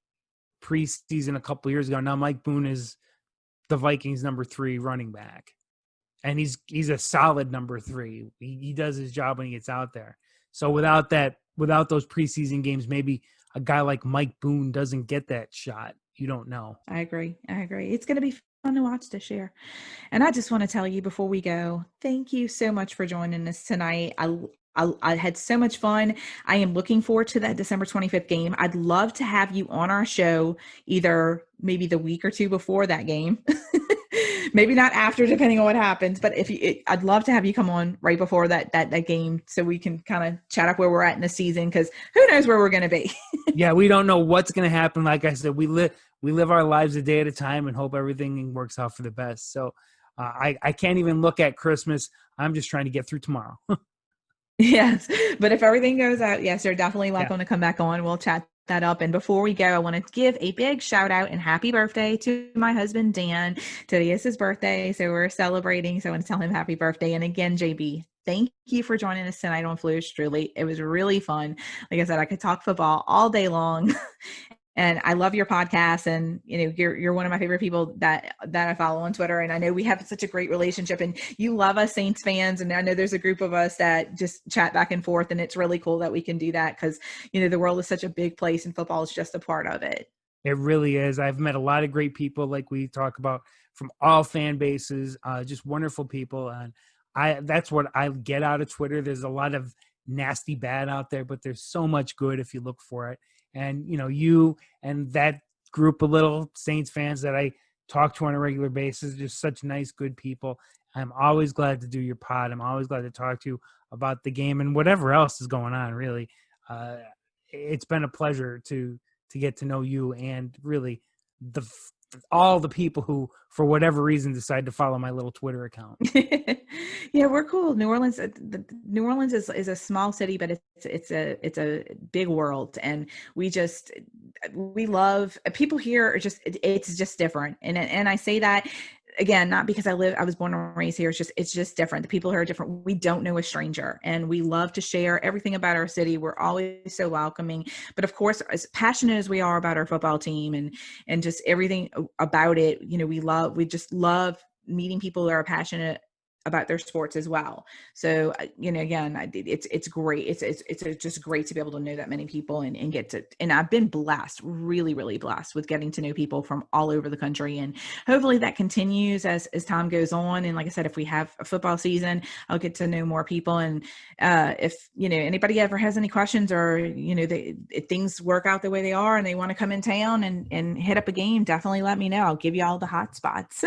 preseason a couple years ago. Now Mike Boone is the Vikings number 3 running back, and he's a solid number 3. He does his job when he gets out there. So without those preseason games, maybe a guy like Mike Boone doesn't get that shot. You don't know. I agree. It's going to be fun to watch this year. And I just want to tell you before we go, thank you so much for joining us tonight. I had so much fun. I am looking forward to that December 25th game. I'd love to have you on our show either maybe the week or two before that game. Maybe not after, depending on what happens. But I'd love to have you come on right before that game so we can kind of chat up where we're at in the season, because who knows where we're going to be. Yeah, we don't know what's going to happen. Like I said, we live our lives a day at a time and hope everything works out for the best. So I can't even look at Christmas. I'm just trying to get through tomorrow. Yes. But if everything goes out, yes, you're definitely welcome to come back on. We'll chat that up. And before we go, I want to give a big shout out and happy birthday to my husband, Dan. Today is his birthday, so we're celebrating. So I want to tell him happy birthday. And again, JB, thank you for joining us tonight on Fleurs Truly. It was really fun. Like I said, I could talk football all day long. And I love your podcast, and you're one of my favorite people that I follow on Twitter. And I know we have such a great relationship, and you love us Saints fans. And I know there's a group of us that just chat back and forth, and it's really cool that we can do that because the world is such a big place, and football is just a part of it. It really is. I've met a lot of great people, like we talk about, from all fan bases, just wonderful people. And that's what I get out of Twitter. There's a lot of nasty bad out there, but there's so much good if you look for it. And, you and that group of little Saints fans that I talk to on a regular basis, just such nice, good people. I'm always glad to do your pod. I'm always glad to talk to you about the game and whatever else is going on, really. It's been a pleasure to get to know you and really all the people who, for whatever reason, decide to follow my little Twitter account. Yeah, we're cool. New Orleans is a small city, but it's a big world, and we love people here. It's just different, and I say that again, not because I was born and raised here. It's just different. The people here are different. We don't know a stranger, and we love to share everything about our city. We're always so welcoming. But of course, as passionate as we are about our football team and just everything about it, we just love meeting people who are passionate about their sports as well. So, again, it's great. It's just great to be able to know that many people and get to, and I've been blessed, really, really blessed with getting to know people from all over the country. And hopefully that continues as time goes on. And like I said, if we have a football season, I'll get to know more people. And if, anybody ever has any questions or, if things work out the way they are and they want to come in town and hit up a game, definitely let me know. I'll give you all the hot spots.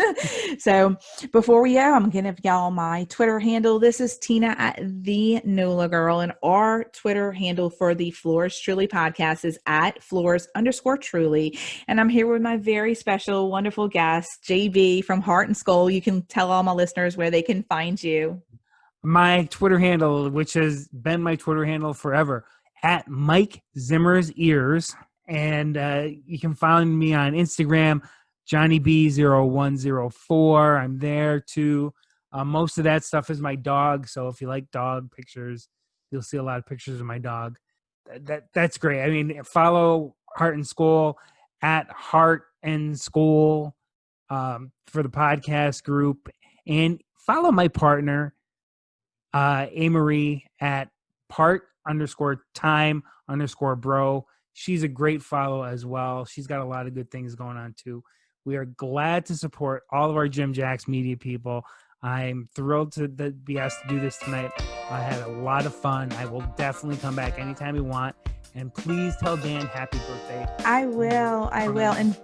So before we go, I'm going to give y'all my Twitter handle. This is Tina at the NOLA Girl, and our Twitter handle for the Fleurs Truly podcast is at Fleurs_Truly. And I'm here with my very special, wonderful guest, JB from Heart and Skull. You can tell all my listeners where they can find you. My Twitter handle, which has been my Twitter handle forever, at Mike Zimmer's Ears. And you can find me on Instagram, JohnnyB0104. I'm there too. Most of that stuff is my dog. So if you like dog pictures, you'll see a lot of pictures of my dog. That's great. I mean, follow Heart and Skull at Heart and Skull for the podcast group, and follow my partner, A-Marie, at part_time_bro. She's a great follow as well. She's got a lot of good things going on too. We are glad to support all of our Jim Jax Media people. I'm thrilled to be asked to do this tonight. I had a lot of fun. I will definitely come back anytime you want. And please tell Dan happy birthday. I will. And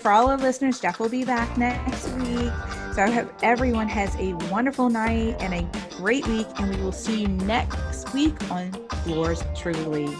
for all our listeners, Jeff will be back next week. So I hope everyone has a wonderful night and a great week. And we will see you next week on Fleurs Truly.